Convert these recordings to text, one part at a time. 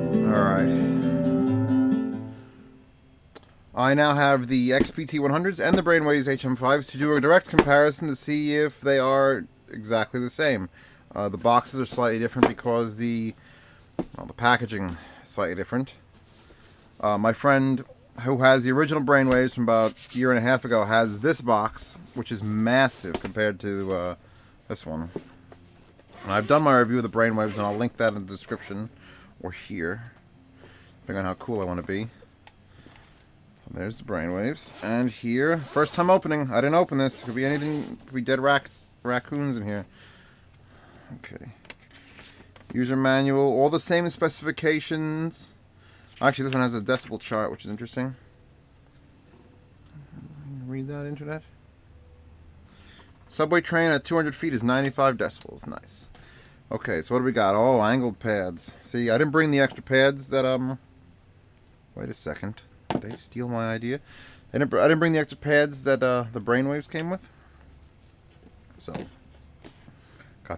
Alright. I now have the XPT100s and the Brainwavz HM5s to do a direct comparison to see if they are exactly the same. The boxes are slightly different because the packaging is slightly different. My friend who has the original Brainwavz from about a year and a half ago has this box, which is massive compared to this one. And I've done my review of the Brainwavz, and I'll link that in the description or here, depending on how cool I want to be. So there's the Brainwavz, and here, first time opening. I didn't open this. Could be anything. Could be dead raccoons in here. Okay. User manual, all the same specifications. Actually, this one has a decibel chart, which is interesting. Read that, internet. Subway train at 200 feet is 95 decibels. Nice. Okay, so what do we got? Oh, angled pads. See, I didn't bring the extra pads that, wait a second. Did they steal my idea? I didn't bring the extra pads that, the Brainwavz came with. So,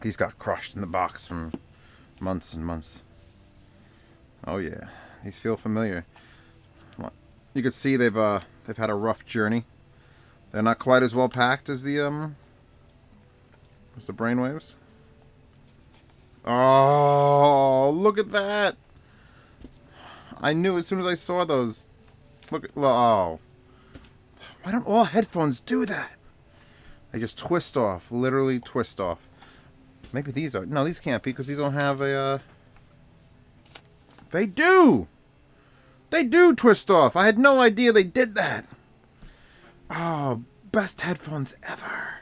these got crushed in the box from months and months. Oh, yeah. These feel familiar. You can see they've had a rough journey. They're not quite as well packed as the Brainwavz. Oh, look at that! I knew as soon as I saw those. Look at, oh. Why don't all headphones do that? They just twist off, literally twist off. Maybe these are, no, these can't be because these don't have a, they do! They do twist off. I had no idea they did that. Oh, best headphones ever.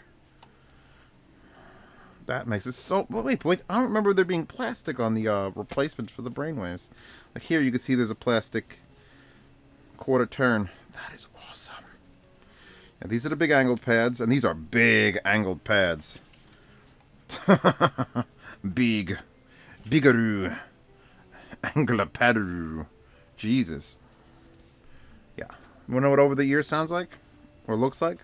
That makes it so... Well, wait, I don't remember there being plastic on the replacements for the Brainwavz. Like here, you can see there's a plastic quarter turn. That is awesome. And these are the big angled pads, and these are big angled pads. Big. Bigaroo. Angular padaroo. Jesus. Yeah. You want to know what over the ear sounds like? Or looks like?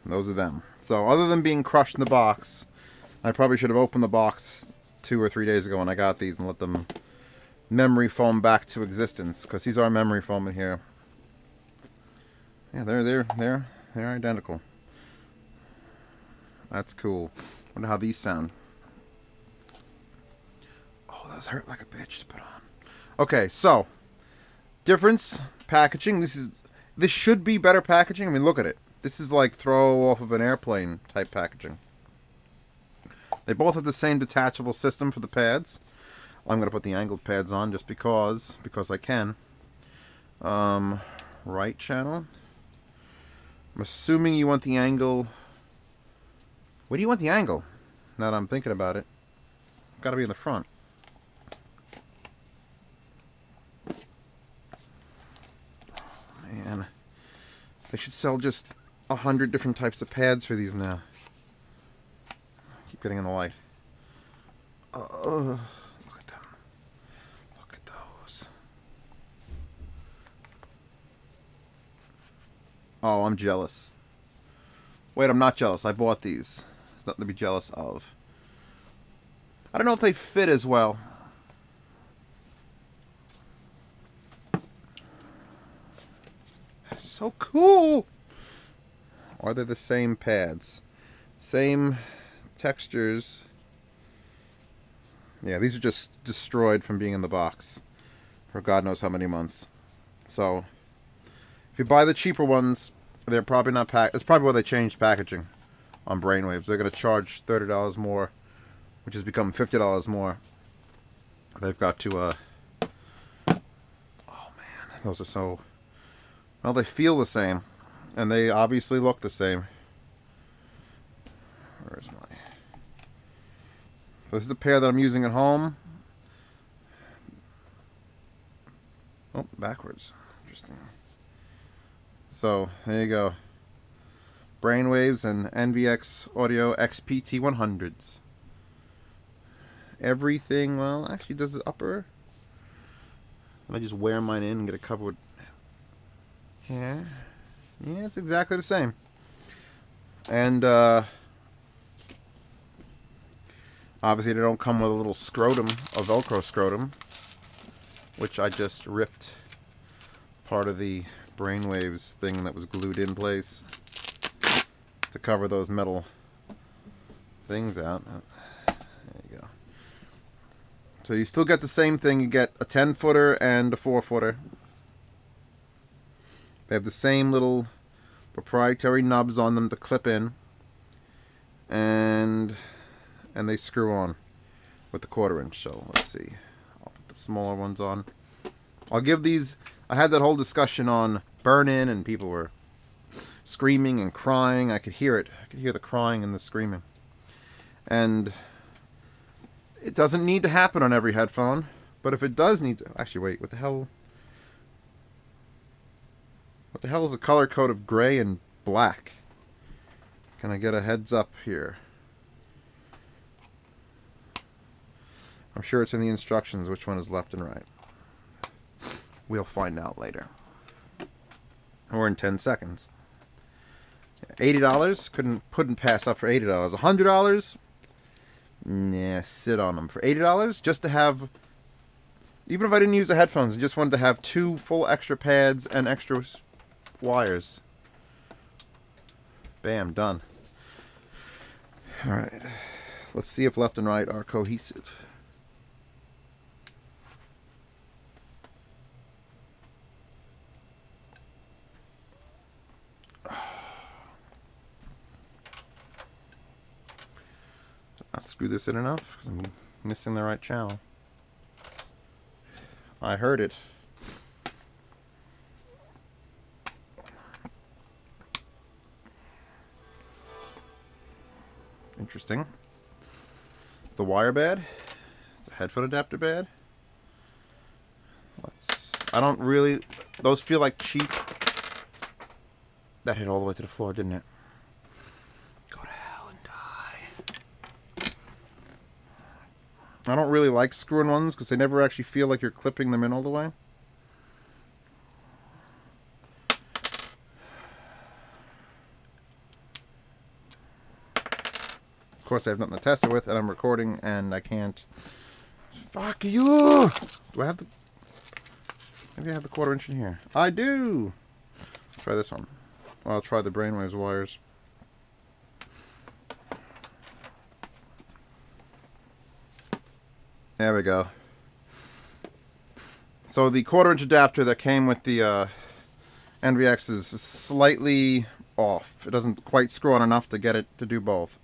Those are them. So, other than being crushed in the box, I probably should have opened the box 2 or 3 days ago when I got these and let them memory foam back to existence. Because these are memory foam in here. Yeah, they're identical. That's cool. Wonder how these sound. Oh, those hurt like a bitch to put on. Okay, so difference packaging. This should be better packaging. I mean, look at it. This is like throw off of an airplane type packaging. They both have the same detachable system for the pads. I'm gonna put the angled pads on just because I can. Right channel. I'm assuming you want the angle. Where do you want the angle? Now that I'm thinking about it, gotta be in the front. Man, they should sell just 100 different types of pads for these now. Keep getting in the light. Look at them. Look at those. Oh, I'm jealous. Wait, I'm not jealous. I bought these. There's nothing to be jealous of. I don't know if they fit as well. So cool! Are they the same pads? Same textures. Yeah, these are just destroyed from being in the box for God knows how many months. So, if you buy the cheaper ones, they're probably not packed. It's probably why they changed packaging on Brainwavz. They're going to charge $30 more, which has become $50 more. They've got to, oh man, those are so... Well, they feel the same, and they obviously look the same. Where's my... This is the pair that I'm using at home. Oh, backwards. Interesting. So, there you go. Brainwavz and NVX Audio XPT100s. Everything, well, actually, does the upper... I just wear mine in and get it covered with... Yeah, it's exactly the same. And obviously they don't come with a little scrotum, a Velcro scrotum. which I just ripped part of the Brainwavz thing that was glued in place to cover those metal things out. There you go. So you still get the same thing. You get a 10-footer and a 4-footer. They have the same little proprietary nubs on them to clip in, and they screw on with the 1/4 inch. So let's see. I'll put the smaller ones on. I'll give these. I had that whole discussion on burn-in, and people were screaming and crying. I could hear it. I could hear the crying and the screaming. And it doesn't need to happen on every headphone, but if it does need to... Actually, wait. What the hell? What the hell is a color code of gray and black? Can I get a heads up here? I'm sure it's in the instructions which one is left and right. We'll find out later. Or in 10 seconds. $80? Couldn't pass up for $80. $100? Nah, sit on them. For $80? Just to have... Even if I didn't use the headphones, I just wanted to have 2 full extra pads and extra wires. Bam, done. Alright. Let's see if left and right are cohesive. Not screw this in enough because I'm missing the right channel. I heard it. Interesting. Is the wire bad? Is the headphone adapter bad? I don't really... Those feel like cheap. That hit all the way to the floor, didn't it? Go to hell and die. I don't really like screw-in ones because they never actually feel like you're clipping them in all the way. Of course, I have nothing to test it with, and I'm recording, and I can't. Fuck you! Do I have the... Maybe I have the 1/4 inch in here. I do! Try this one. Well, I'll try the Brainwavz wires. There we go. So the 1/4 inch adapter that came with the NVX is slightly off. It doesn't quite screw on enough to get it to do both.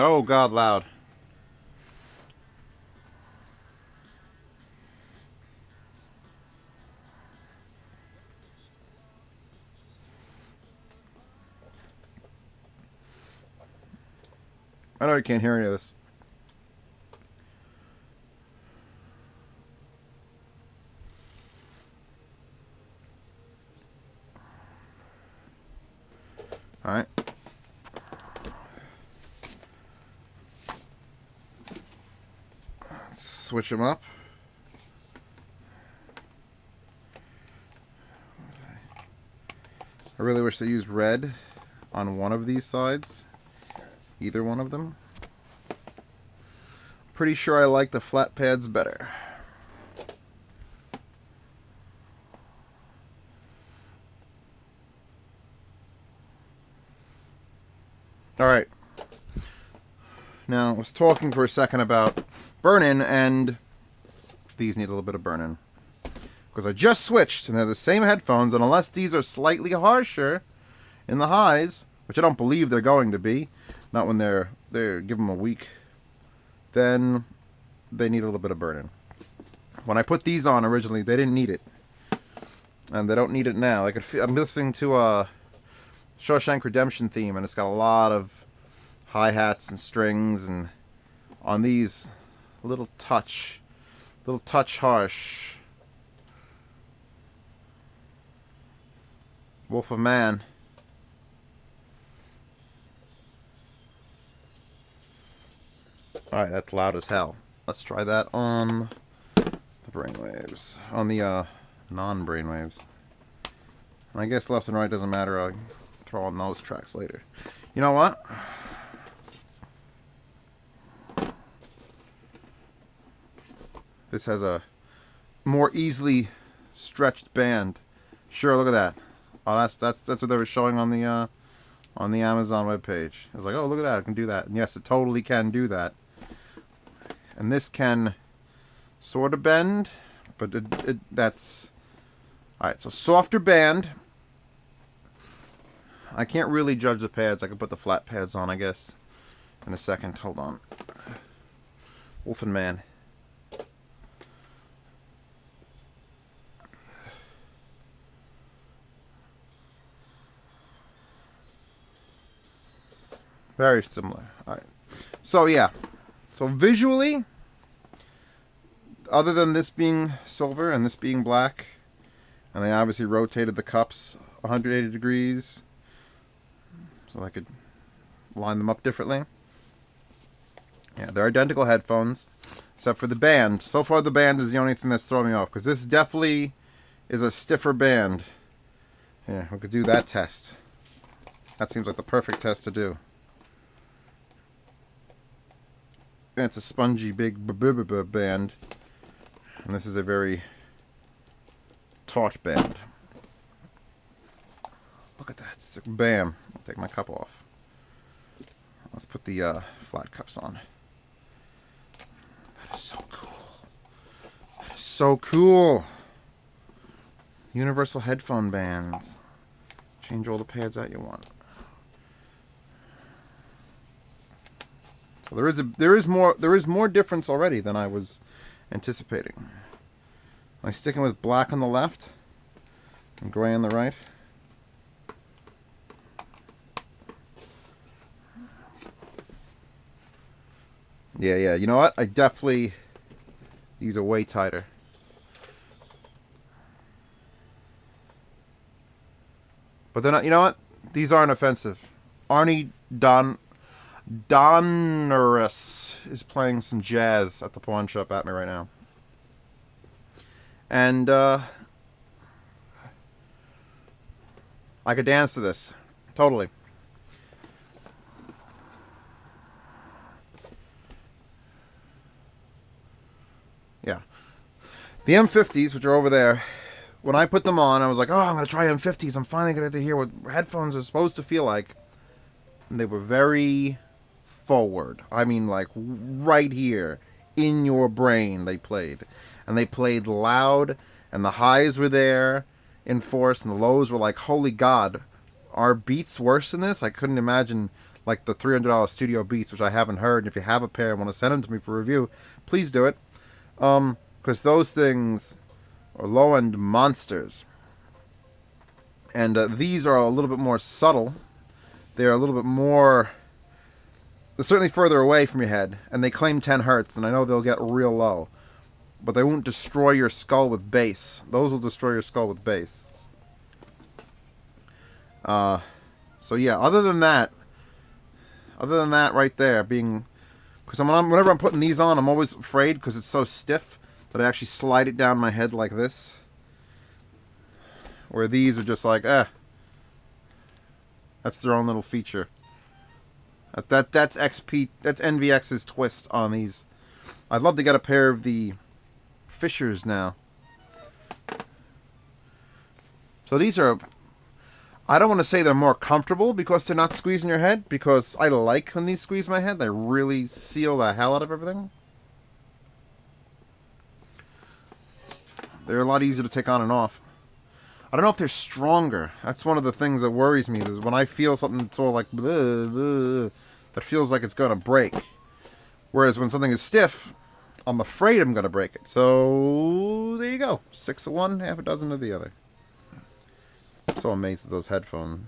Oh God, loud. I know you can't hear any of this. All right. Switch them up. I really wish they used red on one of these sides. Either one of them. Pretty sure I like the flat pads better. Alright. Now, I was talking for a second about burn-in, and these need a little bit of burn-in. Because I just switched, and they're the same headphones, and unless these are slightly harsher in the highs, which I don't believe they're going to be, not when they're give them a week, then they need a little bit of burn-in. When I put these on originally, they didn't need it. And they don't need it now. I could feel, I'm listening to a Shawshank Redemption theme, and it's got a lot of hi-hats and strings, and on these, a little touch harsh. Wolf of Man. Alright, that's loud as hell. Let's try that on the Brainwavz. On the non-Brainwavz. I guess left and right doesn't matter. I'll throw on those tracks later. You know what? This has a more easily stretched band. Sure, look at that. Oh, that's what they were showing on the Amazon webpage. It's like, oh, look at that, I can do that. And yes, it totally can do that. And this can sort of bend, but that's alright. So softer band. I can't really judge the pads. I can put the flat pads on, I guess, in a second. Hold on. Wolfen Man. Very similar. Alright. So, yeah. So, visually, other than this being silver and this being black, and they obviously rotated the cups 180 degrees so I could line them up differently. Yeah, they're identical headphones, except for the band. So far, the band is the only thing that's throwing me off, because this definitely is a stiffer band. Yeah, we could do that test. That seems like the perfect test to do. It's a spongy big band, and this is a very taut band. Look at that. It's like, bam. I'll take my cup off. Let's put the flat cups on. That is so cool. That is so cool. Universal headphone bands. Change all the pads that you want. So there is more difference already than I was anticipating. Am I sticking with black on the left and gray on the right? Yeah. You know what? I definitely... These are way tighter. But they're not... You know what? These aren't offensive. Arnie Donneris is playing some jazz at the pawn shop at me right now. And, I could dance to this. Totally. Yeah. The M50s, which are over there, when I put them on, I was like, oh, I'm going to try M50s. I'm finally going to hear what headphones are supposed to feel like. And they were very forward. I mean, like, right here in your brain they played. And they played loud, and the highs were there in force, and the lows were like, holy God, are Beats worse than this? I couldn't imagine, like, the $300 studio Beats, which I haven't heard. And if you have a pair and want to send them to me for review, please do it. Because those things are low-end monsters. And these are a little bit more subtle. They're a little bit more... They're certainly further away from your head. And they claim 10 hertz, and I know they'll get real low. But they won't destroy your skull with bass. Those will destroy your skull with bass. So yeah, other than that right there being... Because whenever I'm putting these on, I'm always afraid, because it's so stiff, that I actually slide it down my head like this. Where these are just like, that's their own little feature. That's NVX's twist on these. I'd love to get a pair of the Fishers now. So these are... I don't want to say they're more comfortable because they're not squeezing your head, because I like when these squeeze my head. They really seal the hell out of everything. They're a lot easier to take on and off. I don't know if they're stronger. That's one of the things that worries me, is when I feel something that's all like, bleh, bleh, that feels like it's going to break. Whereas when something is stiff, I'm afraid I'm going to break it. So, there you go. 6 of one, half a dozen of the other. I'm so amazed that those headphone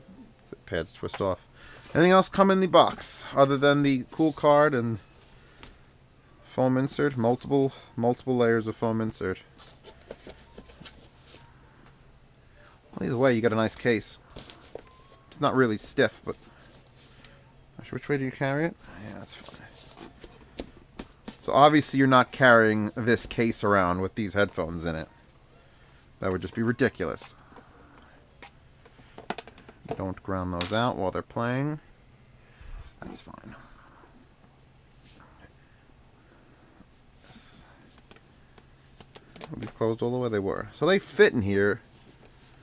pads twist off. Anything else come in the box other than the cool card and foam insert? Multiple layers of foam insert. Well, either way, you got a nice case. It's not really stiff, but... Which way do you carry it? Yeah, that's fine. So obviously you're not carrying this case around with these headphones in it. That would just be ridiculous. Don't ground those out while they're playing. That's fine. Are these closed all the way? They were. So they fit in here.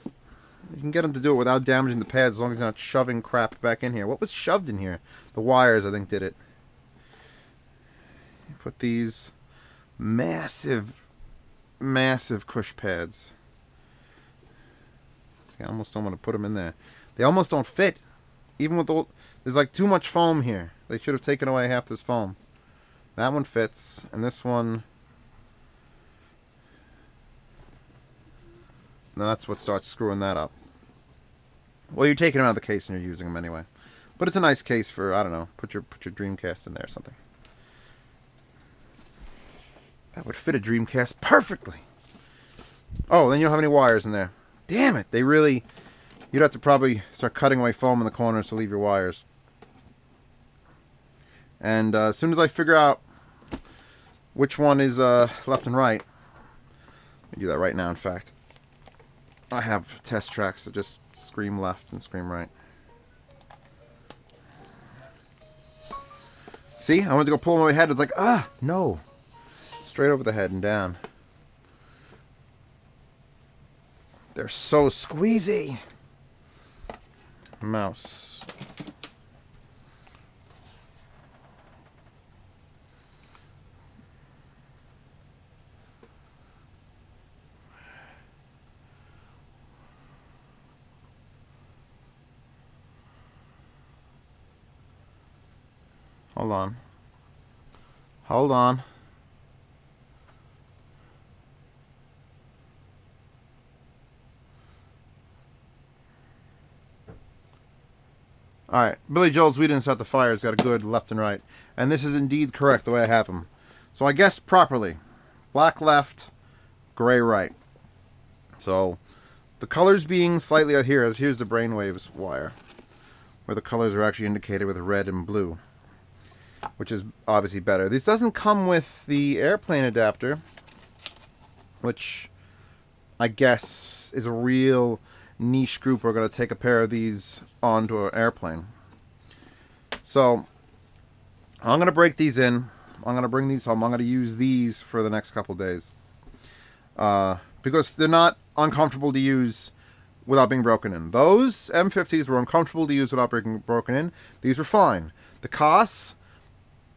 You can get them to do it without damaging the pads as long as you're not shoving crap back in here. What was shoved in here? The wires, I think, did it. You put these massive, massive cush pads. See, I almost don't want to put them in there. They almost don't fit. Even with the... There's like too much foam here. They should have taken away half this foam. That one fits. And this one... No, that's what starts screwing that up. Well, you're taking them out of the case and you're using them anyway. But it's a nice case for, I don't know, put your Dreamcast in there or something. That would fit a Dreamcast perfectly. Oh, then you don't have any wires in there. Damn it. They really... You'd have to probably start cutting away foam in the corners to leave your wires. And as soon as I figure out which one is left and right... Let me do that right now, in fact. I have test tracks that just scream left and scream right. See? I went to go pull them over my head. It's like, no. Straight over the head and down. They're so squeezy. Mouse. Hold on. Hold on. Alright, Billy Joel's We Didn't Start the Fire has got a good left and right. And this is indeed correct the way I have them. So I guessed properly. Black left, gray right. So the colors being slightly out here, here's the Brainwavz wire. Where the colors are actually indicated with red and blue. Which is obviously better. This doesn't come with the airplane adapter. Which I guess is a real... niche group are going to take a pair of these onto an airplane. So I'm going to break these in. I'm going to bring these home. I'm going to use these for the next couple days. Because they're not uncomfortable to use without being broken in. Those M50s were uncomfortable to use without being broken in. These were fine. The costs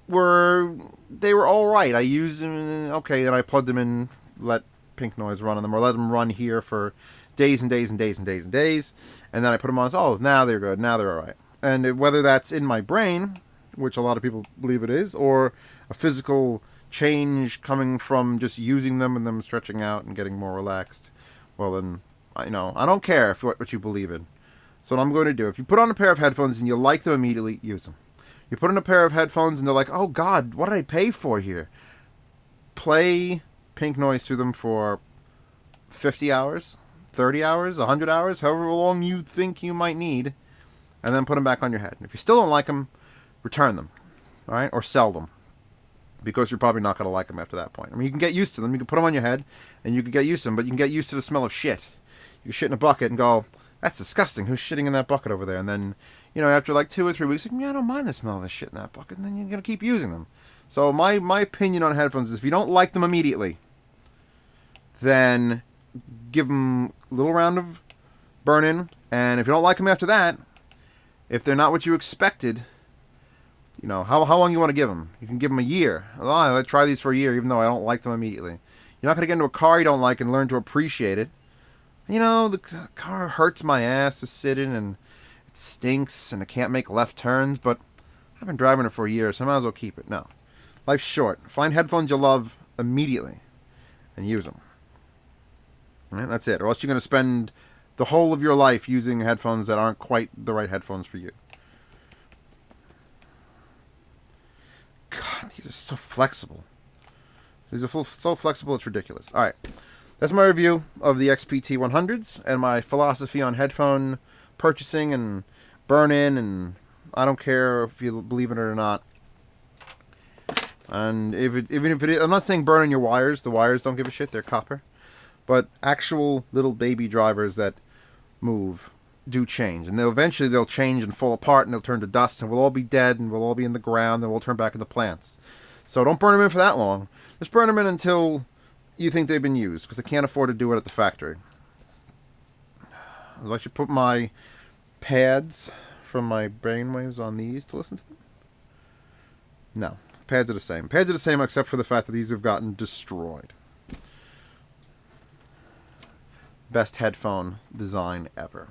were alright. I used them, okay, and I plugged them in, let pink noise run on them, or let them run here for days and days and days and days and days, and then I put them on. Oh, now they're good. Now they're all right. And whether that's in my brain, which a lot of people believe it is, or a physical change coming from just using them and them stretching out and getting more relaxed, well then, I don't care if what you believe in. So what I'm going to do, if you put on a pair of headphones and you like them immediately, use them. You put on a pair of headphones and they're like, oh God, what did I pay for here? Play pink noise through them for 50 hours. 30 hours, 100 hours, however long you think you might need, and then put them back on your head. And if you still don't like them, return them, all right, or sell them, because you're probably not going to like them after that point. I mean, you can get used to them. You can put them on your head, and you can get used to them, but you can get used to the smell of shit. You shit in a bucket and go, that's disgusting. Who's shitting in that bucket over there? And then, after like 2 or 3 weeks, I don't mind the smell of this shit in that bucket, and then you're going to keep using them. So my opinion on headphones is if you don't like them immediately, then give them a little round of burn-in, and if you don't like them after that, if they're not what you expected, how long you want to give them. You can give them a year. I'll try these for a year, even though I don't like them immediately. You're not going to get into a car you don't like and learn to appreciate it. The car hurts my ass to sit in, and it stinks, and it can't make left turns, but I've been driving it for a year, so I might as well keep it. No. Life's short. Find headphones you love immediately, and use them. Right, that's it. Or else you're going to spend the whole of your life using headphones that aren't quite the right headphones for you. God, these are so flexible. These are so flexible, it's ridiculous. Alright, that's my review of the XPT100s and my philosophy on headphone purchasing and burn-in, and I don't care if you believe in it or not. And even if it is, I'm not saying burning your wires. The wires don't give a shit. They're copper. But actual little baby drivers that move do change, and eventually they'll change and fall apart, and they'll turn to dust, and we'll all be dead, and we'll all be in the ground, and we'll turn back into plants. So don't burn them in for that long. Just burn them in until you think they've been used, because I can't afford to do it at the factory. I'd like to put my pads from my Brainwavz on these to listen to them. No, pads are the same. Pads are the same except for the fact that these have gotten destroyed. Best headphone design ever.